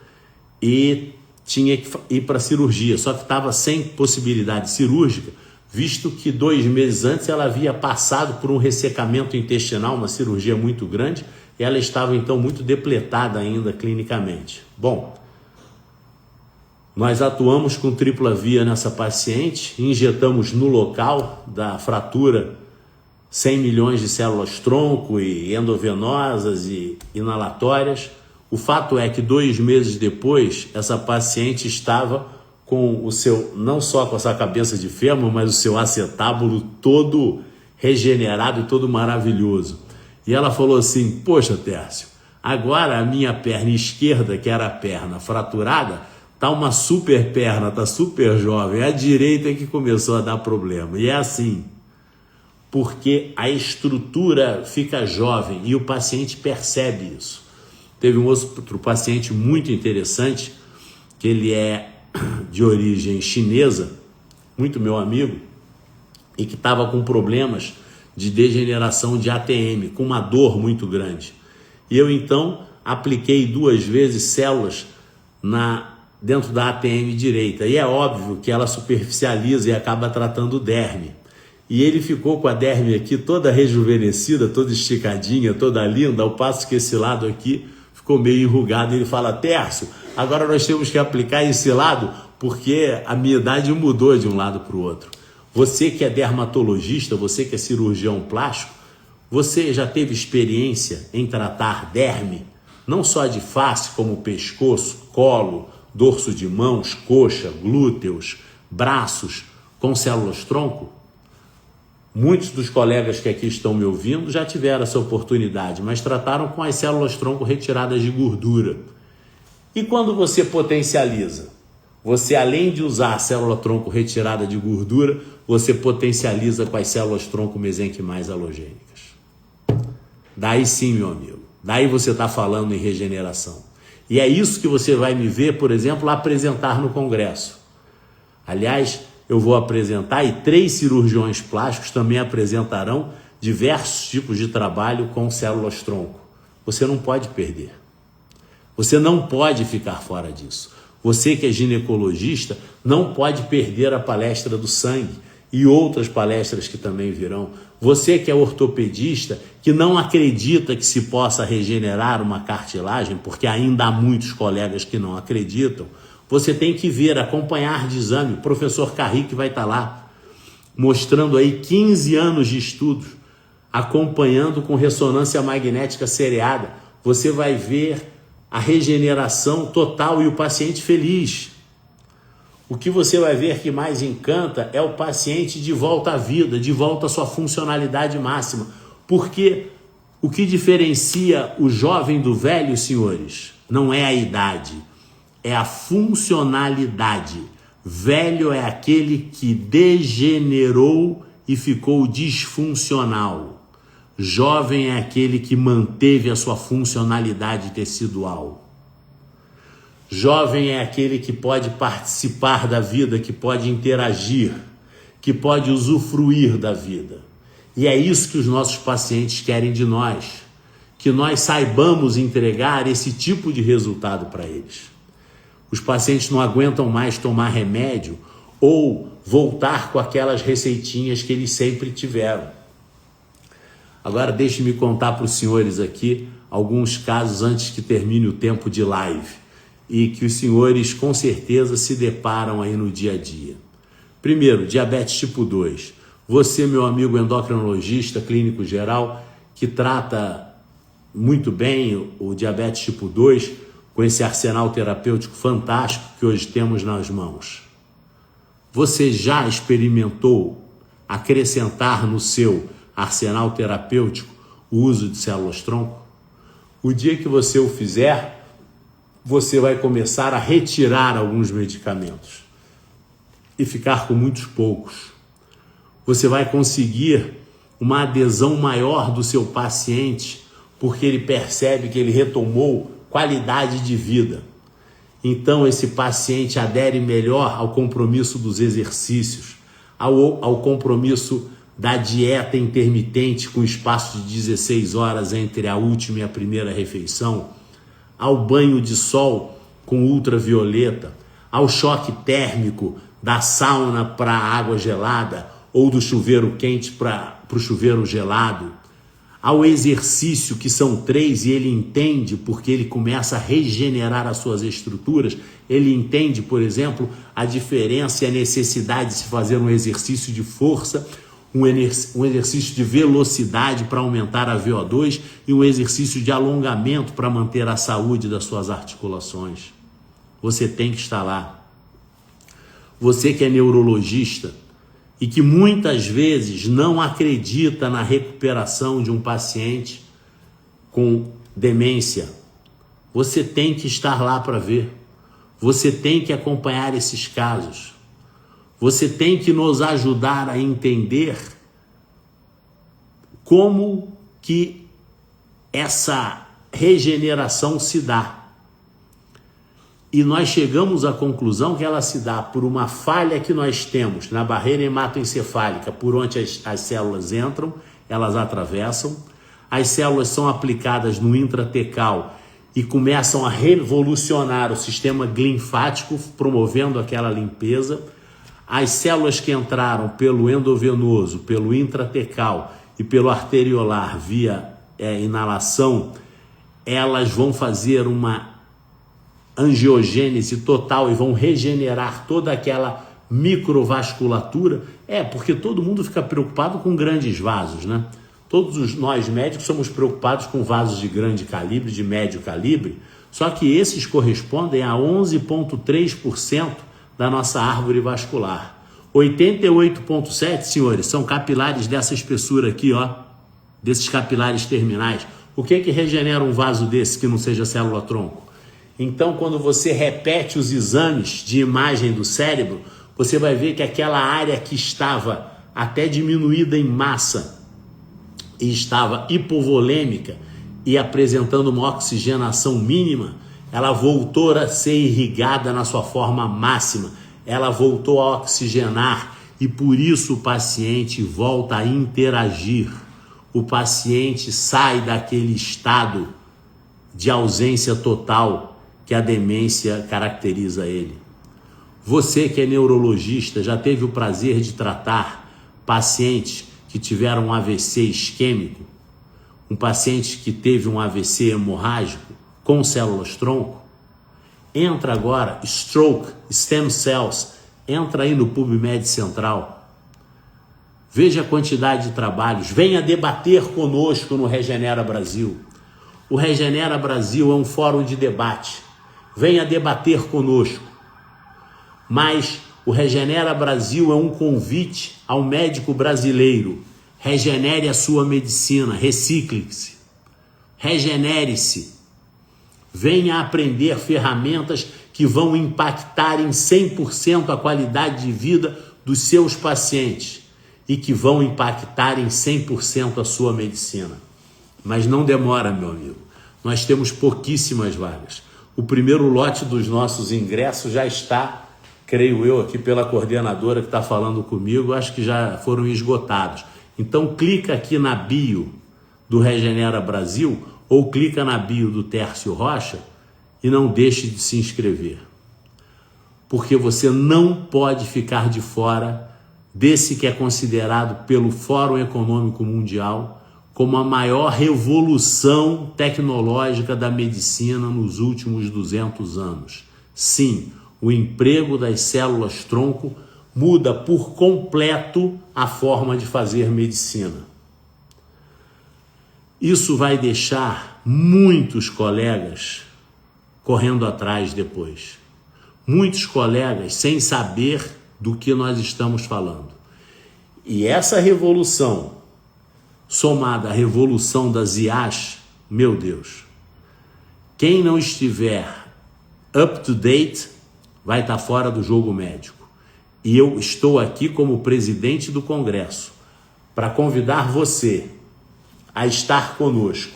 e tinha que ir para cirurgia, só que estava sem possibilidade cirúrgica, visto que 2 meses antes ela havia passado por um ressecamento intestinal, uma cirurgia muito grande, e ela estava então muito depletada ainda clinicamente. Bom, nós atuamos com tripla via nessa paciente, injetamos no local da fratura 100 milhões de células-tronco e endovenosas e inalatórias. O fato é que 2 meses depois, essa paciente estava com o seu, não só com essa cabeça de fêmur, mas o seu acetábulo todo regenerado e todo maravilhoso. E ela falou assim, poxa, Tércio, agora a minha perna esquerda, que era a perna fraturada, tá uma super perna, tá super jovem. A direita é que começou a dar problema. E é assim, porque a estrutura fica jovem e o paciente percebe isso. Teve um outro paciente muito interessante, que ele é de origem chinesa, muito meu amigo, e que estava com problemas de degeneração de ATM, com uma dor muito grande. E eu então apliquei 2 vezes células dentro da ATM direita. E é óbvio que ela superficializa e acaba tratando o derme. E ele ficou com a derme aqui toda rejuvenescida, toda esticadinha, toda linda, ao passo que esse lado aqui ficou meio enrugado. E ele fala, Tércio, agora nós temos que aplicar esse lado porque a minha idade mudou de um lado para o outro. Você que é dermatologista, você que é cirurgião plástico, você já teve experiência em tratar derme, não só de face, como pescoço, colo, dorso de mãos, coxa, glúteos, braços, com células-tronco? Muitos dos colegas que aqui estão me ouvindo já tiveram essa oportunidade, mas trataram com as células-tronco retiradas de gordura. E quando você potencializa? Você, além de usar a célula-tronco retirada de gordura, você potencializa com as células-tronco mesenquimais halogênicas. Daí sim, meu amigo. Daí você está falando em regeneração. E é isso que você vai me ver, por exemplo, apresentar no congresso. Aliás, eu vou apresentar e 3 cirurgiões plásticos também apresentarão diversos tipos de trabalho com células-tronco. Você não pode perder. Você não pode ficar fora disso. Você que é ginecologista não pode perder a palestra do sangue e outras palestras que também virão. Você que é ortopedista, que não acredita que se possa regenerar uma cartilagem, porque ainda há muitos colegas que não acreditam, você tem que ver, acompanhar de exame. O professor Carrique vai estar lá, mostrando aí 15 anos de estudos, acompanhando com ressonância magnética seriada. Você vai ver a regeneração total e o paciente feliz. O que você vai ver que mais encanta é o paciente de volta à vida, de volta à sua funcionalidade máxima. Porque o que diferencia o jovem do velho, senhores, não é a idade, é a funcionalidade. Velho é aquele que degenerou e ficou disfuncional. Jovem é aquele que manteve a sua funcionalidade tecidual. Jovem é aquele que pode participar da vida, que pode interagir, que pode usufruir da vida. E é isso que os nossos pacientes querem de nós, que nós saibamos entregar esse tipo de resultado para eles. Os pacientes não aguentam mais tomar remédio ou voltar com aquelas receitinhas que eles sempre tiveram. Agora deixe-me contar para os senhores aqui alguns casos antes que termine o tempo de live e que os senhores com certeza se deparam aí no dia a dia. Primeiro, diabetes tipo 2. Você, meu amigo endocrinologista, clínico geral, que trata muito bem o diabetes tipo 2, com esse arsenal terapêutico fantástico que hoje temos nas mãos. Você já experimentou acrescentar no seu arsenal terapêutico o uso de células-tronco? O dia que você o fizer, você vai começar a retirar alguns medicamentos e ficar com muitos poucos. Você vai conseguir uma adesão maior do seu paciente, porque ele percebe que ele retomou qualidade de vida. Então esse paciente adere melhor ao compromisso dos exercícios, ao compromisso da dieta intermitente com espaço de 16 horas entre a última e a primeira refeição, ao banho de sol com ultravioleta, ao choque térmico da sauna para a água gelada ou do chuveiro quente para o chuveiro gelado, ao exercício, que são 3, e ele entende porque ele começa a regenerar as suas estruturas. Ele entende, por exemplo, a diferença e a necessidade de se fazer um exercício de força, um exercício de velocidade para aumentar a VO2 e um exercício de alongamento para manter a saúde das suas articulações. Você tem que estar lá. Você que é neurologista e que muitas vezes não acredita na recuperação de um paciente com demência, você tem que estar lá para ver. Você tem que acompanhar esses casos. Você tem que nos ajudar a entender como que essa regeneração se dá. E nós chegamos à conclusão que ela se dá por uma falha que nós temos na barreira hematoencefálica, por onde as células entram, elas atravessam, as células são aplicadas no intratecal e começam a revolucionar o sistema linfático, promovendo aquela limpeza. As células que entraram pelo endovenoso, pelo intratecal e pelo arteriolar via inalação, elas vão fazer uma angiogênese total e vão regenerar toda aquela microvasculatura. Porque todo mundo fica preocupado com grandes vasos, né? Todos nós médicos somos preocupados com vasos de grande calibre, de médio calibre, só que esses correspondem a 11,3% da nossa árvore vascular. 88,7%, senhores, são capilares dessa espessura aqui, desses capilares terminais. O que regenera um vaso desse que não seja célula-tronco? Então, quando você repete os exames de imagem do cérebro, você vai ver que aquela área que estava até diminuída em massa e estava hipovolêmica e apresentando uma oxigenação mínima, ela voltou a ser irrigada na sua forma máxima, ela voltou a oxigenar e por isso o paciente volta a interagir. O paciente sai daquele estado de ausência total que a demência caracteriza ele. Você que é neurologista já teve o prazer de tratar pacientes que tiveram um AVC isquêmico, um paciente que teve um AVC hemorrágico com células-tronco? Entra agora, Stroke, Stem Cells, entra aí no PubMed Central. Veja a quantidade de trabalhos, venha debater conosco no Regenera Brasil. O Regenera Brasil é um fórum de debate, venha debater conosco. Mas o Regenera Brasil é um convite ao médico brasileiro. Regenere a sua medicina, recicle-se, regenere-se. Venha aprender ferramentas que vão impactar em 100% a qualidade de vida dos seus pacientes e que vão impactar em 100% a sua medicina. Mas não demora, meu amigo. Nós temos pouquíssimas vagas. O primeiro lote dos nossos ingressos já está, creio eu, aqui pela coordenadora que está falando comigo, acho que já foram esgotados. Então clica aqui na bio do Regenera Brasil ou clica na bio do Tércio Rocha e não deixe de se inscrever. Porque você não pode ficar de fora desse que é considerado pelo Fórum Econômico Mundial como a maior revolução tecnológica da medicina nos últimos 200 anos. Sim, o emprego das células-tronco muda por completo a forma de fazer medicina. Isso vai deixar muitos colegas correndo atrás depois. Muitos colegas sem saber do que nós estamos falando. E essa revolução, somada à revolução das IAs, meu Deus, quem não estiver up to date vai estar fora do jogo médico. E eu estou aqui como presidente do Congresso para convidar você a estar conosco.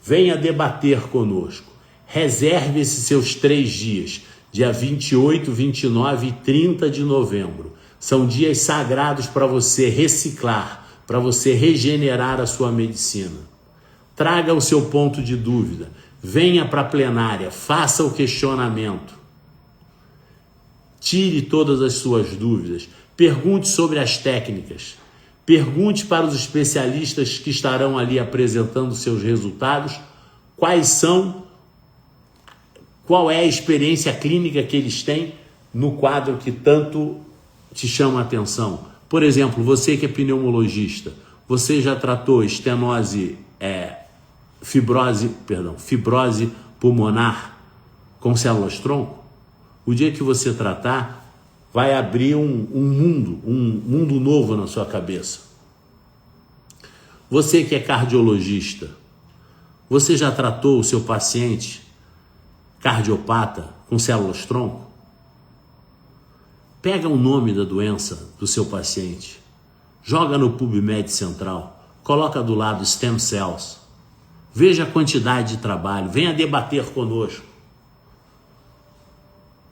Venha debater conosco. Reserve esses seus 3 dias, dia 28, 29 e 30 de novembro. São dias sagrados para você reciclar, para você regenerar a sua medicina. Traga o seu ponto de dúvida. Venha para a plenária, faça o questionamento. Tire todas as suas dúvidas, pergunte sobre as técnicas, pergunte para os especialistas que estarão ali apresentando seus resultados, qual é a experiência clínica que eles têm no quadro que tanto te chama a atenção. Por exemplo, você que é pneumologista, você já tratou fibrose pulmonar com células-tronco? O dia que você tratar, vai abrir um mundo novo na sua cabeça. Você que é cardiologista, você já tratou o seu paciente cardiopata com células-tronco? Pega o nome da doença do seu paciente, joga no PubMed Central, coloca do lado Stem Cells, veja a quantidade de trabalho, venha debater conosco.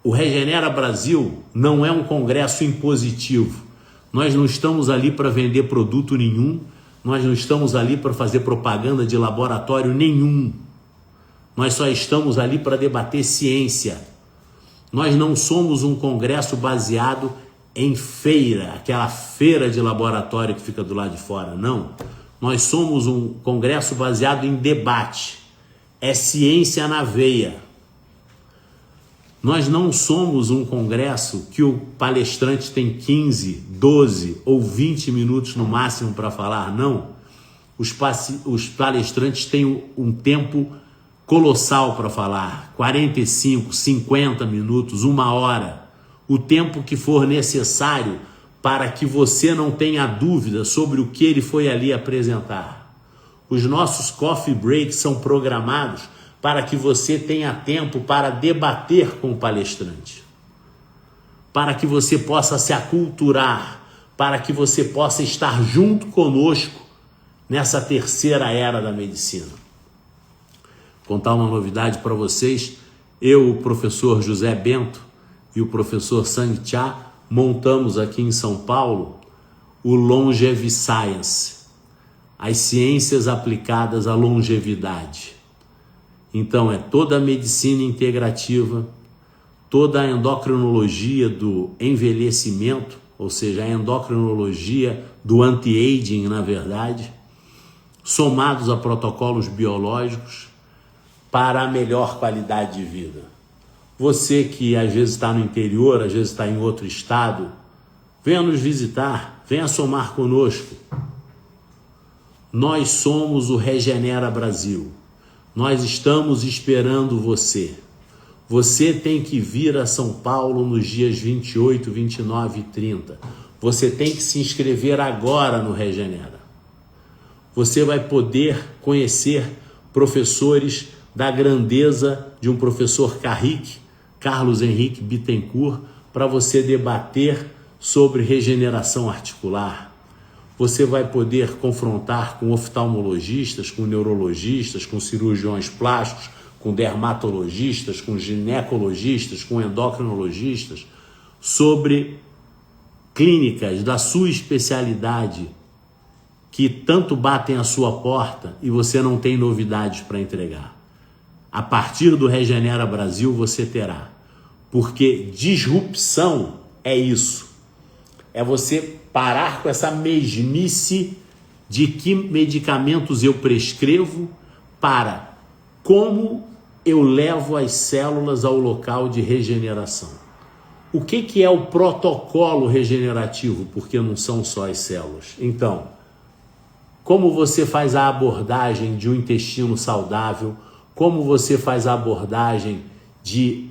O Regenera Brasil não é um congresso impositivo. Nós não estamos ali para vender produto nenhum, nós não estamos ali para fazer propaganda de laboratório nenhum. Nós só estamos ali para debater ciência. Nós não somos um congresso baseado em feira, aquela feira de laboratório que fica do lado de fora, não. Nós somos um congresso baseado em debate. É ciência na veia. Nós não somos um congresso que o palestrante tem 15, 12 ou 20 minutos no máximo para falar, não. Os palestrantes têm um tempo colossal para falar, 45, 50 minutos, 1 hora, o tempo que for necessário para que você não tenha dúvida sobre o que ele foi ali apresentar. Os nossos coffee breaks são programados para que você tenha tempo para debater com o palestrante, para que você possa se aculturar, para que você possa estar junto conosco nessa terceira era da medicina. Vou contar uma novidade para vocês, eu, o professor José Bento e o professor Sang Chia montamos aqui em São Paulo o Longevi Science, as ciências aplicadas à longevidade. Então é toda a medicina integrativa, toda a endocrinologia do envelhecimento, ou seja, a endocrinologia do anti-aging, na verdade, somados a protocolos biológicos para a melhor qualidade de vida. Você que às vezes está no interior, às vezes está em outro estado, venha nos visitar, venha somar conosco. Nós somos o Regenera Brasil. Nós estamos esperando você. Você tem que vir a São Paulo nos dias 28, 29 e 30. Você tem que se inscrever agora no Regenera. Você vai poder conhecer professores da grandeza de um professor Carlos Henrique Bittencourt, para você debater sobre regeneração articular. Você vai poder confrontar com oftalmologistas, com neurologistas, com cirurgiões plásticos, com dermatologistas, com ginecologistas, com endocrinologistas, sobre clínicas da sua especialidade que tanto batem a sua porta e você não tem novidades para entregar. A partir do Regenera Brasil você terá, porque disrupção é isso, é você parar com essa mesmice de que medicamentos eu prescrevo para como eu levo as células ao local de regeneração. O que é o protocolo regenerativo? Porque não são só as células. Então, como você faz a abordagem de um intestino saudável, como você faz a abordagem de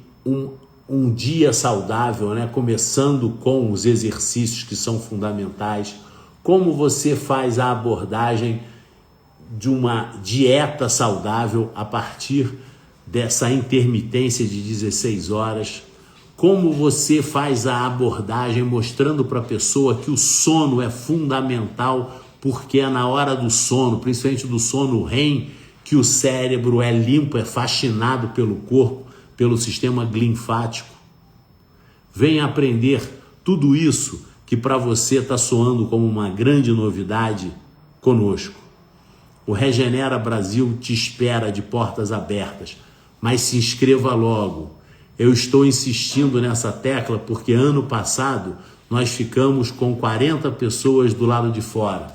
um dia saudável, né? Começando com os exercícios que são fundamentais, como você faz a abordagem de uma dieta saudável a partir dessa intermitência de 16 horas, como você faz a abordagem mostrando para a pessoa que o sono é fundamental, porque é na hora do sono, principalmente do sono REM, que o cérebro é limpo, é fascinado pelo corpo, pelo sistema linfático. Venha aprender tudo isso que para você está soando como uma grande novidade conosco. O Regenera Brasil te espera de portas abertas, mas se inscreva logo. Eu estou insistindo nessa tecla porque ano passado nós ficamos com 40 pessoas do lado de fora.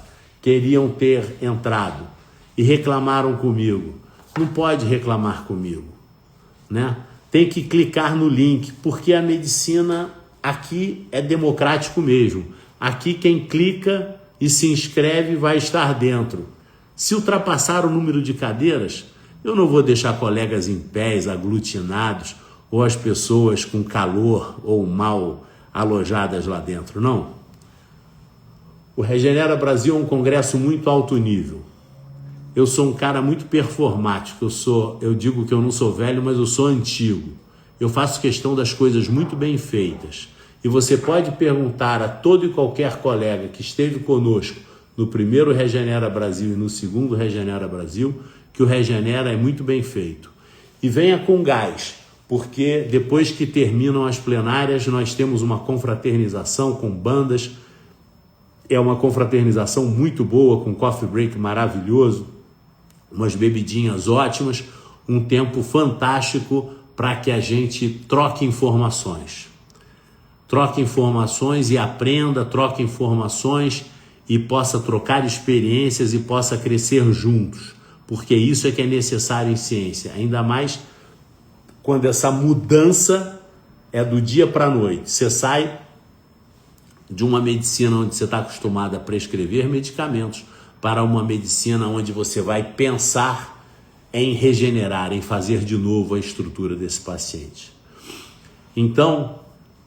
Queriam ter entrado e reclamaram comigo. Não pode reclamar comigo, né? Tem que clicar no link, porque a medicina aqui é democrático mesmo. Aqui quem clica e se inscreve vai estar dentro. Se ultrapassar o número de cadeiras, eu não vou deixar colegas em pés, aglutinados, ou as pessoas com calor ou mal alojadas lá dentro, não. O Regenera Brasil é um congresso muito alto nível. Eu sou um cara muito performático, eu digo que eu não sou velho, mas eu sou antigo. Eu faço questão das coisas muito bem feitas. E você pode perguntar a todo e qualquer colega que esteve conosco no primeiro Regenera Brasil e no segundo Regenera Brasil, que o Regenera é muito bem feito. E venha com gás, porque depois que terminam as plenárias, nós temos uma confraternização com bandas. É uma confraternização muito boa, com coffee break maravilhoso, umas bebidinhas ótimas, um tempo fantástico para que a gente troque informações. Troque informações e aprenda, troque informações e possa trocar experiências e possa crescer juntos, porque isso é que é necessário em ciência, ainda mais quando essa mudança é do dia para a noite. Você sai de uma medicina onde você está acostumado a prescrever medicamentos para uma medicina onde você vai pensar em regenerar, em fazer de novo a estrutura desse paciente. Então,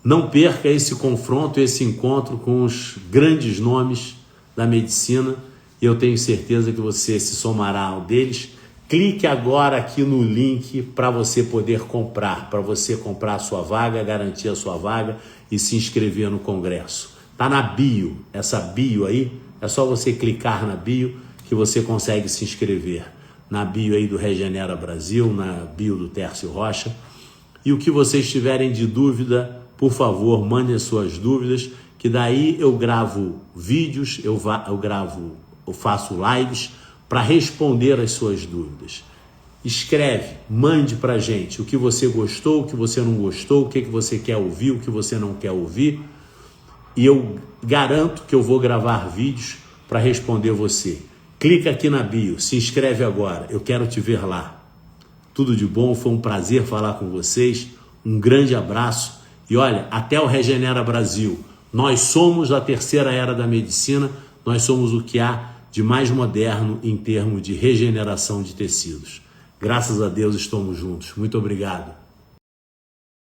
não perca esse confronto, esse encontro com os grandes nomes da medicina, e eu tenho certeza que você se somará ao deles. Clique agora aqui no link para você poder comprar, para você comprar a sua vaga, garantir a sua vaga e se inscrever no congresso. Tá na bio, essa bio aí, é só você clicar na bio que você consegue se inscrever. Na bio aí do Regenera Brasil, na bio do Tércio Rocha, E o que vocês tiverem de dúvida, por favor, mandem as suas dúvidas, que daí eu gravo vídeos, eu faço lives para responder as suas dúvidas. Escreve, mande para a gente o que você gostou, o que você não gostou, o que você quer ouvir, o que você não quer ouvir. E eu garanto que eu vou gravar vídeos para responder você. Clica aqui na bio, se inscreve agora, eu quero te ver lá. Tudo de bom, foi um prazer falar com vocês, um grande abraço e olha, até o Regenera Brasil. Nós somos a terceira era da medicina, nós somos o que há de mais moderno em termos de regeneração de tecidos. Graças a Deus estamos juntos. Muito obrigado.